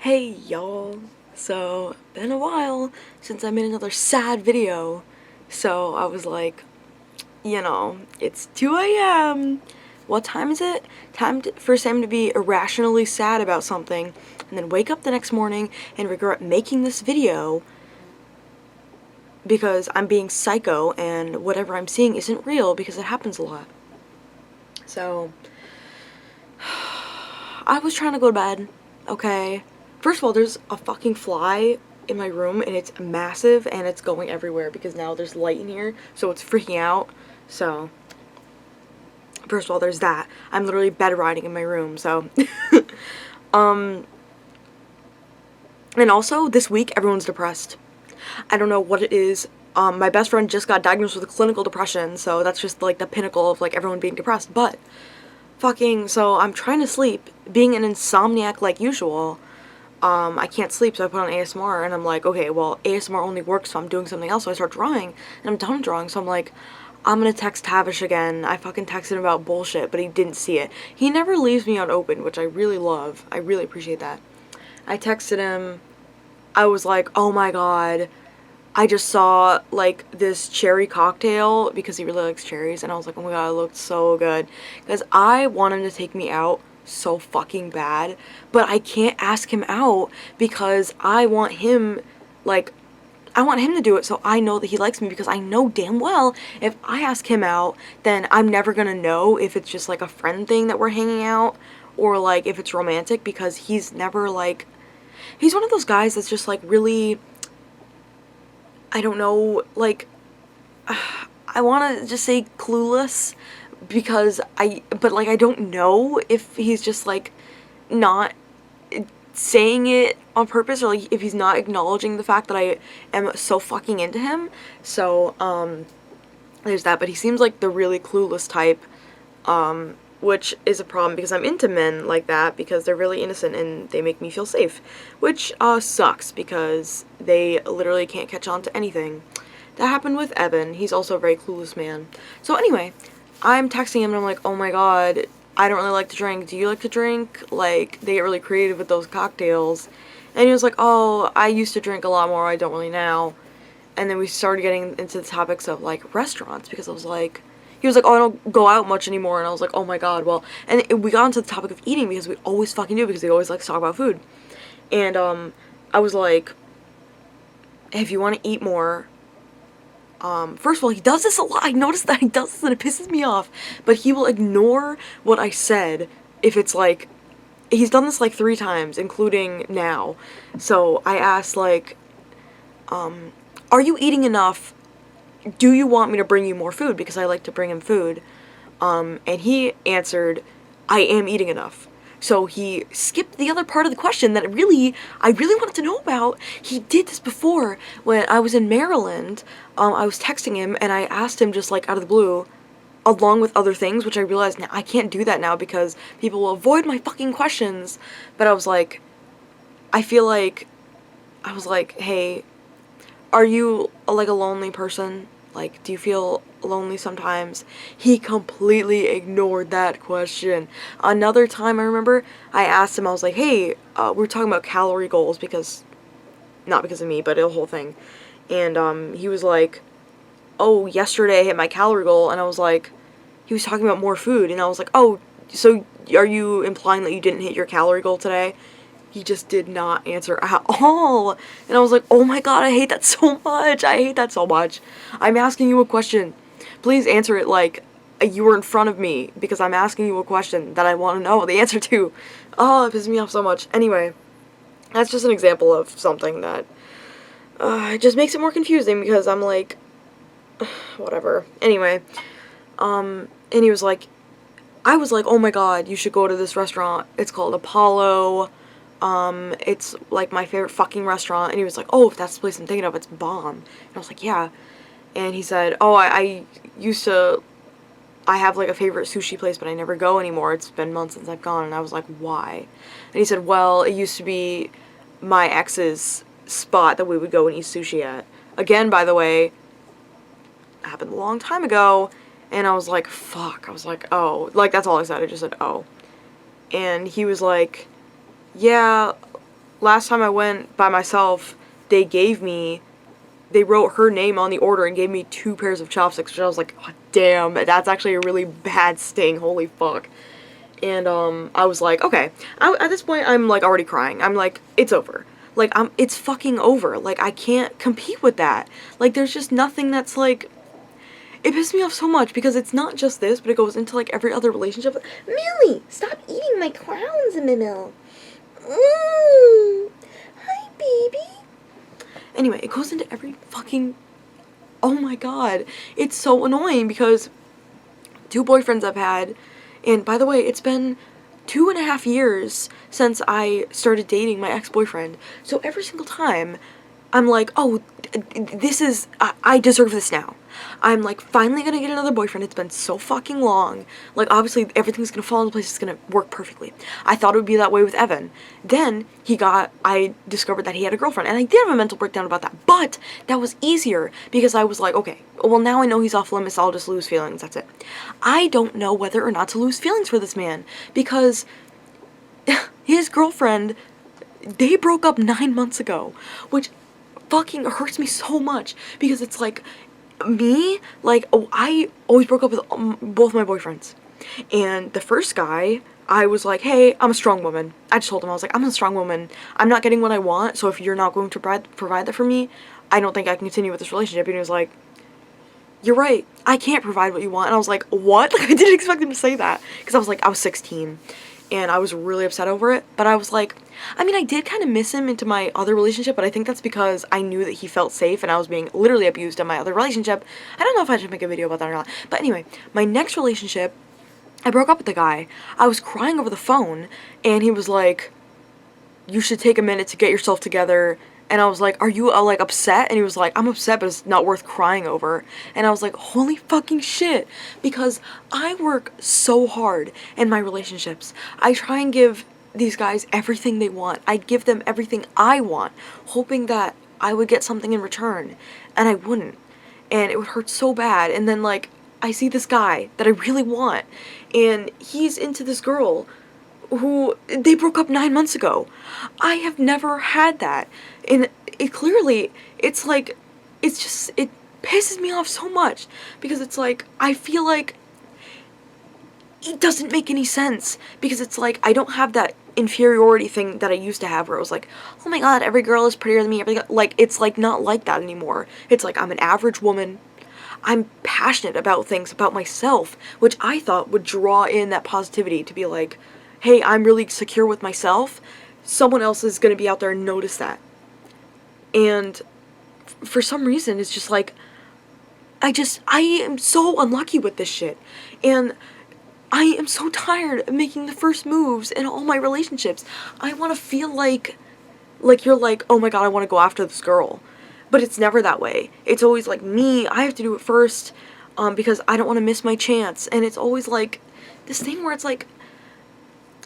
Hey y'all, so been a while since I made another sad video, so I was like, it's 2 a.m. What time is it? For Sam to be irrationally sad about something and then wake up the next morning and regret making this video because I'm being psycho and whatever I'm seeing isn't real because it happens a lot. So, I was trying to go to bed, okay? First of all, there's a fucking fly in my room and it's massive and it's going everywhere because now there's light in here, so it's freaking out. So, first of all, there's that. I'm literally bed riding in my room, so. And also, this week, everyone's depressed. I don't know what it is. My best friend just got diagnosed with clinical depression, so that's just like the pinnacle of like everyone being depressed, but so I'm trying to sleep, being an insomniac like usual. I can't sleep, so I put on ASMR, and I'm like, okay, well, ASMR only works if I'm doing something else, so I start drawing, and I'm done drawing, so I'm like, I'm gonna text Tavish again. I fucking texted him about bullshit, but he didn't see it. He never leaves me unopened, which I really love. I really appreciate that. I texted him, I was like, oh my god, I just saw, like, this cherry cocktail, because he really likes cherries, and I was like, oh my god, it looked so good, because I want him to take me out so fucking bad, but I can't ask him out, because I want him to do it so I know that he likes me, because I know damn well if I ask him out, then I'm never gonna know if it's just, like, a friend thing that we're hanging out, or, like, if it's romantic, because he's never, like, he's one of those guys that's just, like, really, I don't know, like, I want to just say clueless because but like I don't know if he's just like not saying it on purpose, or like if he's not acknowledging the fact that I am so fucking into him. So, there's that, but he seems like the really clueless type, which is a problem because I'm into men like that because they're really innocent and they make me feel safe, which sucks because they literally can't catch on to anything. That happened with Evan. He's also a very clueless man. So anyway, I'm texting him and I'm like, oh my god, I don't really like to drink. Do you like to drink? Like, they get really creative with those cocktails. And he was like, oh, I used to drink a lot more. I don't really now. And then we started getting into the topics of, like, restaurants because I was like, he was like, oh, I don't go out much anymore. And I was like, oh my god, well, and we got into the topic of eating because we always fucking do because they always like to talk about food. And, I was like, if you want to eat more, first of all, he does this a lot. I noticed that he does this and it pisses me off. But he will ignore what I said if it's like, he's done this like 3 times, including now. So I asked like, are you eating enough? Do you want me to bring you more food? Because I like to bring him food. And he answered, I am eating enough. So he skipped the other part of the question that I really wanted to know about. He did this before when I was in Maryland. I was texting him and I asked him just like out of the blue, along with other things, which I realized now I can't do that now because people will avoid my fucking questions. But I was like, hey, are you like a lonely person? Like, do you feel lonely sometimes? He completely ignored that question. Another time I remember, I asked him, I was like, hey, we were talking about calorie goals because, not because of me, but the whole thing. And, he was like, oh, yesterday I hit my calorie goal, and I was like, he was talking about more food, and I was like, oh, so are you implying that you didn't hit your calorie goal today? He just did not answer at all. And I was like, oh my god, I hate that so much. I hate that so much. I'm asking you a question. Please answer it like you were in front of me because I'm asking you a question that I want to know the answer to. Oh, it pisses me off so much. Anyway, that's just an example of something that it just makes it more confusing because I'm like, whatever. Anyway, and he was like, I was like, oh my god, you should go to this restaurant. It's called Apollo. It's like my favorite fucking restaurant. And he was like, oh, if that's the place I'm thinking of, it's bomb. And I was like, yeah. And he said, oh, I have like a favorite sushi place, but I never go anymore. It's been months since I've gone. And I was like, why? And he said, well, it used to be my ex's spot that we would go and eat sushi at. Again, by the way, happened a long time ago. And I was like, fuck. I was like, oh. Like, that's all I said. I just said, oh. And he was like, yeah, last time I went by myself, they wrote her name on the order and gave me 2 pairs of chopsticks, which I was like, oh, damn, that's actually a really bad sting, holy fuck. And, I was like, okay. At this point, I'm, like, already crying. I'm like, it's over. Like, it's fucking over. Like, I can't compete with that. Like, there's just nothing that's, like, it pisses me off so much because it's not just this, but it goes into, like, every other relationship. Millie, stop eating my clowns, Mimil. Hi, baby. Anyway, it goes into every fucking, oh my god. It's so annoying because 2 boyfriends I've had, and by the way, it's been 2.5 years since I started dating my ex-boyfriend. So every single time, I'm like, oh, I deserve this now. I'm like, finally gonna get another boyfriend. It's been so fucking long. Like, obviously, everything's gonna fall into place. It's gonna work perfectly. I thought it would be that way with Evan. Then, I discovered that he had a girlfriend. And I did have a mental breakdown about that. But, that was easier. Because I was like, okay, well, now I know he's off limits. I'll just lose feelings. That's it. I don't know whether or not to lose feelings for this man. Because his girlfriend, they broke up 9 months ago. Which fucking hurts me so much because it's like me, like, oh, I always broke up with both my boyfriends. And the first guy, I was like, hey, I'm a strong woman. I just told him, I was like, I'm a strong woman. I'm not getting what I want, so if you're not going to provide that for me, I don't think I can continue with this relationship. And he was like, you're right, I can't provide what you want. And I was like, what? Like, I didn't expect him to say that because I was 16. And I was really upset over it, but I was like, I mean, I did kind of miss him into my other relationship, but I think that's because I knew that he felt safe and I was being literally abused in my other relationship. I don't know if I should make a video about that or not, but anyway, my next relationship, I broke up with the guy. I was crying over the phone, and he was like, you should take a minute to get yourself together. And I was like, are you, like, upset? And he was like, I'm upset, but it's not worth crying over. And I was like, holy fucking shit. Because I work so hard in my relationships. I try and give these guys everything they want. I give them everything I want, hoping that I would get something in return. And I wouldn't. And it would hurt so bad. And then, like, I see this guy that I really want. And he's into this girl who they broke up 9 months ago. I have never had that. And it clearly, it's like, it's just, it pisses me off so much because it's like, I feel like it doesn't make any sense because it's like, I don't have that inferiority thing that I used to have where it was like, oh my god, every girl is prettier than me. Like, it's like not like that anymore. It's like, I'm an average woman. I'm passionate about things about myself, which I thought would draw in that positivity to be like, hey, I'm really secure with myself. Someone else is going to be out there and notice that. And for some reason, it's just like, I am so unlucky with this shit. And I am so tired of making the first moves in all my relationships. I want to feel like you're like, oh my god, I want to go after this girl. But it's never that way. It's always like me, I have to do it first, because I don't want to miss my chance. And it's always like this thing where it's like,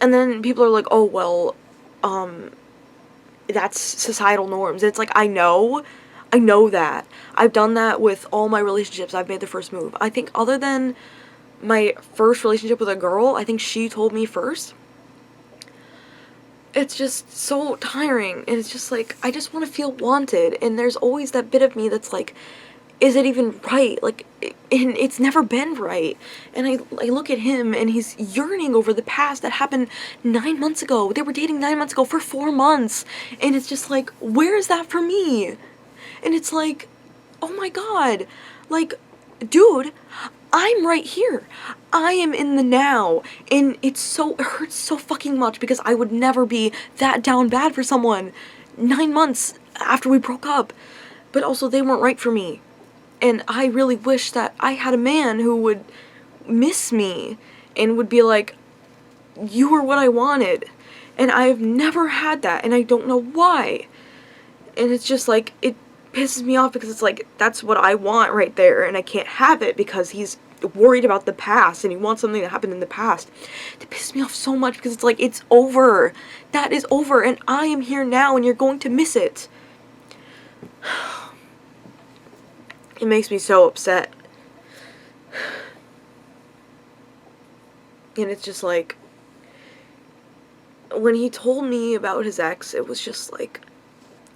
and then people are like, oh, well, that's societal norms. It's like, I know that. I've done that with all my relationships. I've made the first move. I think other than my first relationship with a girl, I think she told me first. It's just so tiring, and it's just like, I just want to feel wanted, and there's always that bit of me that's like, is it even right? Like, and it's never been right. And I look at him, and he's yearning over the past that happened 9 months ago. They were dating 9 months ago for 4 months, and it's just like, where is that for me? And it's like, oh my god, like, dude, I'm right here. I am in the now, and it hurts so fucking much because I would never be that down bad for someone 9 months after we broke up. But also, they weren't right for me. And I really wish that I had a man who would miss me and would be like, you were what I wanted. And I've never had that, and I don't know why. And it's just like, it pisses me off because it's like, that's what I want right there, and I can't have it because he's worried about the past and he wants something that happened in the past. It pisses me off so much because it's like, it's over. That is over, and I am here now, and you're going to miss it. It makes me so upset. And it's just like, when he told me about his ex, it was just like,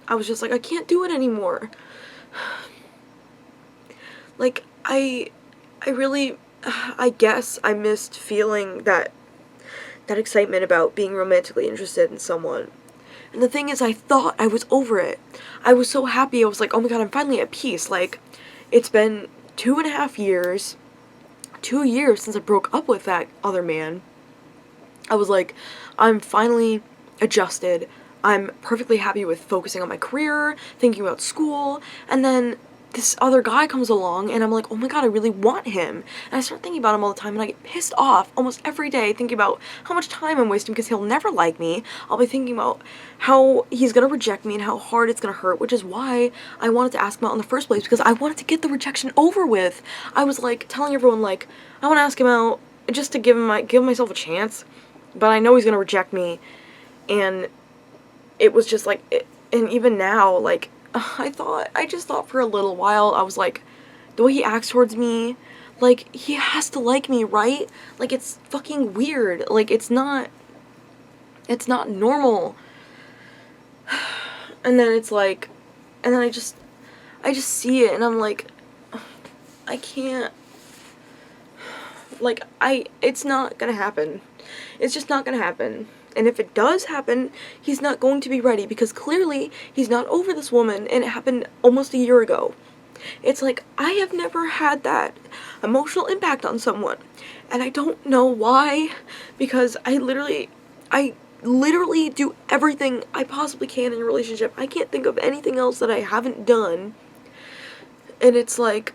I was just like, I can't do it anymore. Like, I really, I guess I missed feeling that excitement about being romantically interested in someone. And the thing is, I thought I was over it. I was so happy. I was like, oh my god, I'm finally at peace. Like, it's been 2.5 years, 2 years since I broke up with that other man. I was like, I'm finally adjusted. I'm perfectly happy with focusing on my career, thinking about school, and then this other guy comes along and I'm like, oh my god, I really want him. And I start thinking about him all the time and I get pissed off almost every day thinking about how much time I'm wasting because he'll never like me. I'll be thinking about how he's gonna reject me and how hard it's gonna hurt, which is why I wanted to ask him out in the first place, because I wanted to get the rejection over with. I was like telling everyone like, I wanna ask him out just to give myself a chance, but I know he's gonna reject me. And it was just like and even now, like, I just thought for a little while, I was like, the way he acts towards me, like, he has to like me, right? Like, it's fucking weird. Like, it's not normal. And then it's like, and then I just see it and I'm like, I can't, like, it's not gonna happen. It's just not gonna happen. And if it does happen, he's not going to be ready, because clearly he's not over this woman, and it happened almost a year ago. It's like, I have never had that emotional impact on someone, and I don't know why, because I literally do everything I possibly can in a relationship. I can't think of anything else that I haven't done, and it's like,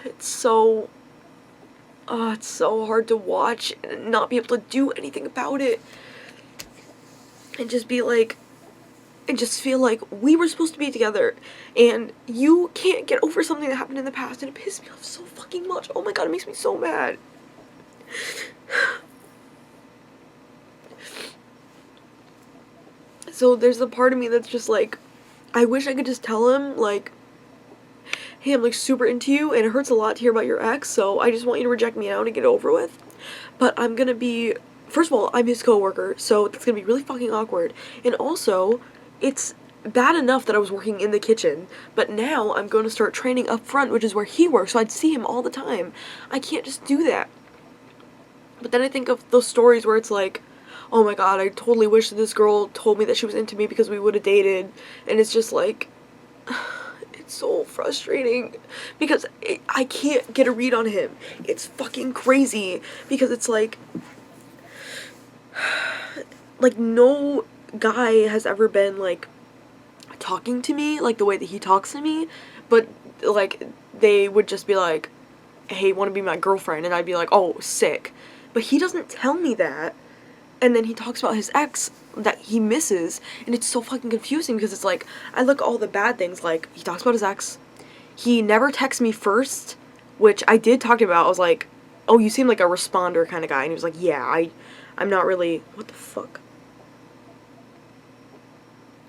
it's so, it's so hard to watch and not be able to do anything about it. And just be like, and just feel like we were supposed to be together and you can't get over something that happened in the past, and it pisses me off so fucking much. Oh my god, it makes me so mad. So there's a part of me that's just like, I wish I could just tell him, like, hey, I'm like super into you and it hurts a lot to hear about your ex, so I just want you to reject me now and get it over with. But I'm gonna be, first of all, I'm his coworker, so that's gonna be really fucking awkward. And also, it's bad enough that I was working in the kitchen, but now I'm going to start training up front, which is where he works, so I'd see him all the time. I can't just do that. But then I think of those stories where it's like, oh my god, I totally wish that this girl told me that she was into me because we would have dated. And it's just like, it's so frustrating because I can't get a read on him. It's fucking crazy because it's like no guy has ever been like talking to me like the way that he talks to me, but like they would just be like, hey, want to be my girlfriend? And I'd be like, oh, sick. But he doesn't tell me that. And then he talks about his ex that he misses, and it's so fucking confusing because it's like, I look at all the bad things, like, he talks about his ex, he never texts me first, which I did talk to him about. I was like, oh, you seem like a responder kind of guy, and he was like, yeah, I'm not really, what the fuck?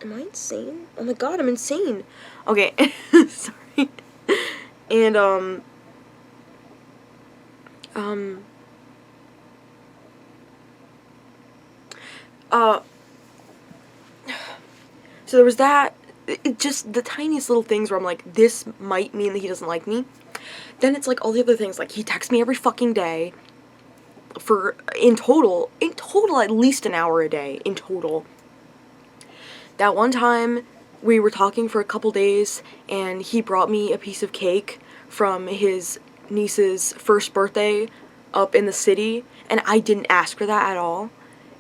Am I insane? Oh my god, I'm insane. Okay, sorry. And, so there was that, just the tiniest little things where I'm like, this might mean that he doesn't like me. Then it's like all the other things, like he texts me every fucking day for, in total, at least an hour a day, in total. That one time, we were talking for a couple days, and he brought me a piece of cake from his niece's first birthday up in the city, and I didn't ask for that at all.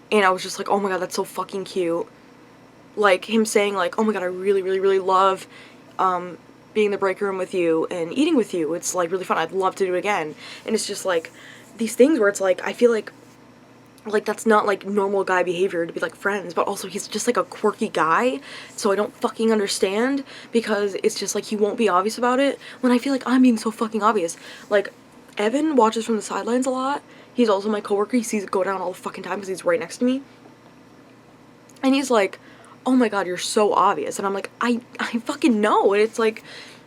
And I was just like, oh my god, that's so fucking cute. Like, him saying, like, oh my god, I really, really, really love, being in the break room with you and eating with you. It's, like, really fun. I'd love to do it again. And it's just, like, these things where it's, like, I feel like, that's not, like, normal guy behavior to be, like, friends. But also, he's just, like, a quirky guy. So I don't fucking understand, because it's just, like, he won't be obvious about it, when I feel like I'm being so fucking obvious. Like, Evan watches from the sidelines a lot. He's also my coworker. He sees it go down all the fucking time because he's right next to me. And he's like, oh my god, you're so obvious. And I'm like, I fucking know. And it's like,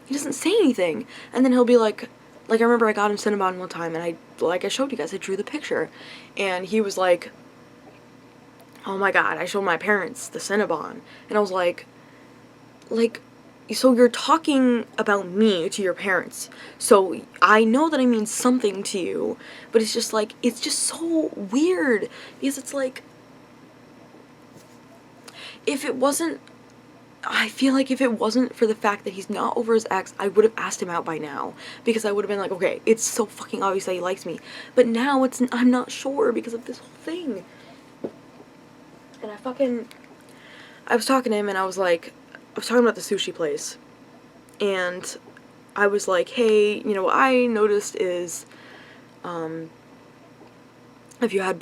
he doesn't say anything. And then he'll be like, I remember I got him Cinnabon one time, and I showed you guys, I drew the picture. And he was like, oh my god, I showed my parents the Cinnabon, and I was like, so you're talking about me to your parents, so I know that I mean something to you, but it's just like, it's just so weird, because it's like, if it wasn't, I feel like if it wasn't for the fact that he's not over his ex, I would have asked him out by now, because I would have been like, okay, it's so fucking obvious that he likes me, but now I'm not sure because of this whole thing, and I was talking to him, and I was talking about the sushi place, and I was like, hey, you know, what I noticed is, if you have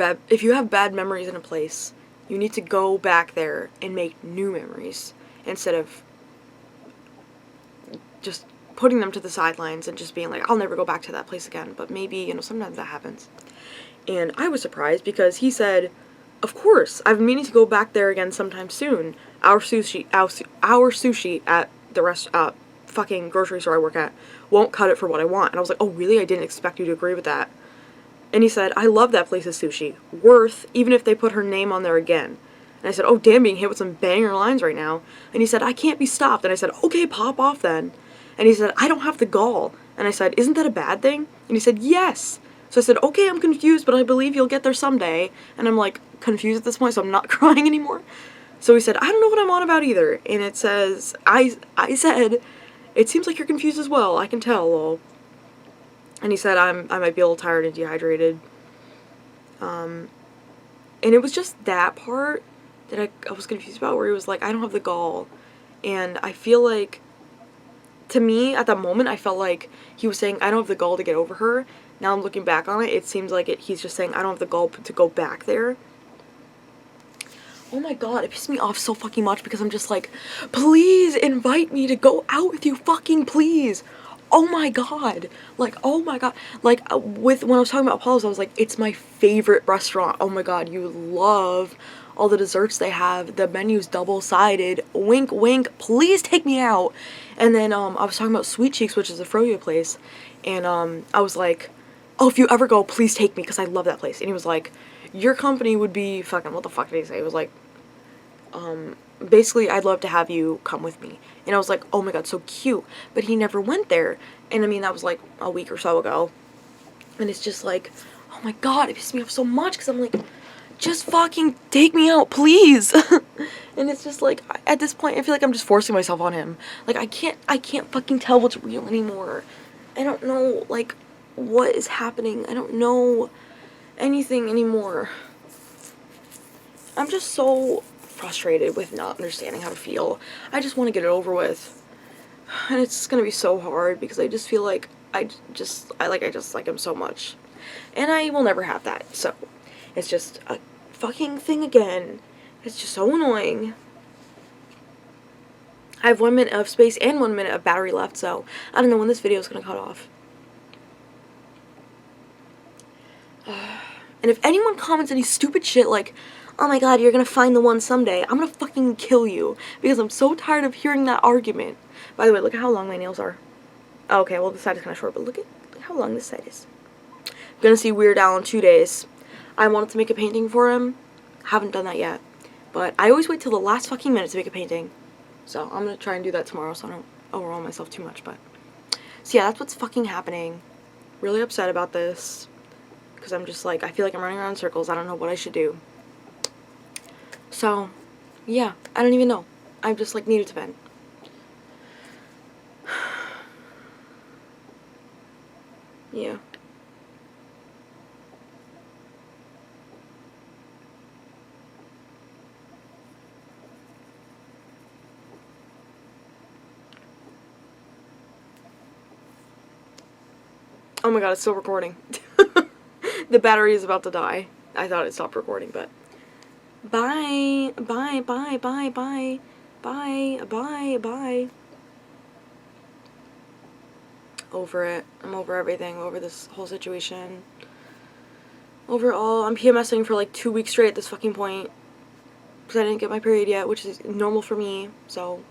bad memories in a place, you need to go back there and make new memories, instead of just putting them to the sidelines and just being like, I'll never go back to that place again, but maybe, you know, sometimes that happens. And I was surprised because he said, of course, I've been meaning to go back there again sometime soon. Our sushi at the fucking grocery store I work at won't cut it for what I want. And I was like, oh really? I didn't expect you to agree with that. And he said, I love that place's sushi. Worth, even if they put her name on there again. And I said, oh damn, being hit with some banger lines right now. And he said, I can't be stopped. And I said, okay, pop off then. And he said, I don't have the gall. And I said, isn't that a bad thing? And he said, yes. So I said, okay, I'm confused, but I believe you'll get there someday. And I'm like confused at this point, so I'm not crying anymore. So he said, I don't know what I'm on about either. And it says, I said, it seems like you're confused as well. I can tell, lol. And he said, I might be a little tired and dehydrated. And it was just that part that I was confused about, where he was like, I don't have the gall. And I feel like, to me, at that moment, I felt like he was saying, I don't have the gall to get over her. Now I'm looking back on it, it seems like he's just saying, I don't have the gall to go back there. Oh my god, it pissed me off so fucking much, because I'm just like, please invite me to go out with you, fucking please. Oh my god. Like, oh my god. Like, when I was talking about Apollo's, I was like, it's my favorite restaurant. Oh my god, you love all the desserts they have. The menu's double-sided. Wink, wink. Please take me out. And then, I was talking about Sweet Cheeks, which is a froyo place. And, I was like, oh, if you ever go, please take me, because I love that place. And he was like, your company would be fucking, what the fuck did he say? It was like, basically, I'd love to have you come with me. And I was like, oh my god, so cute. But he never went there. And I mean, that was like a week or so ago. And it's just like, oh my god, it pissed me off so much, because I'm like, just fucking take me out, please. And it's just like, at this point, I feel like I'm just forcing myself on him. Like, I can't fucking tell what's real anymore. I don't know, like, what is happening. I don't know anything anymore. I'm just so frustrated with not understanding how to feel. I just want to get it over with. And it's gonna be so hard, because I just feel like I just like him so much. And I will never have that, so it's just a fucking thing again. It's just so annoying. I have 1 minute of space and 1 minute of battery left, so I don't know when this video is gonna cut off. And if anyone comments any stupid shit like, oh my god, you're gonna find the one someday, I'm gonna fucking kill you, because I'm so tired of hearing that argument. By the way, look at how long my nails are. Oh, okay, well, this side is kind of short, but look how long this side is. I'm gonna see Weird Al in 2 days. I wanted to make a painting for him. Haven't done that yet. But I always wait till the last fucking minute to make a painting. So I'm gonna try and do that tomorrow, so I don't overwhelm myself too much, but. So yeah, that's what's fucking happening. Really upset about this. Because I'm just like, I feel like I'm running around in circles. I don't know what I should do. So, yeah, I don't even know. I just like needed to vent. Yeah. Oh my god, it's still recording. The battery is about to die. I thought it stopped recording, but bye, bye, bye, bye, bye, bye, bye, bye. Over it. I'm over everything, over this whole situation. Overall, I'm PMSing for like 2 weeks straight at this fucking point, because I didn't get my period yet, which is normal for me, so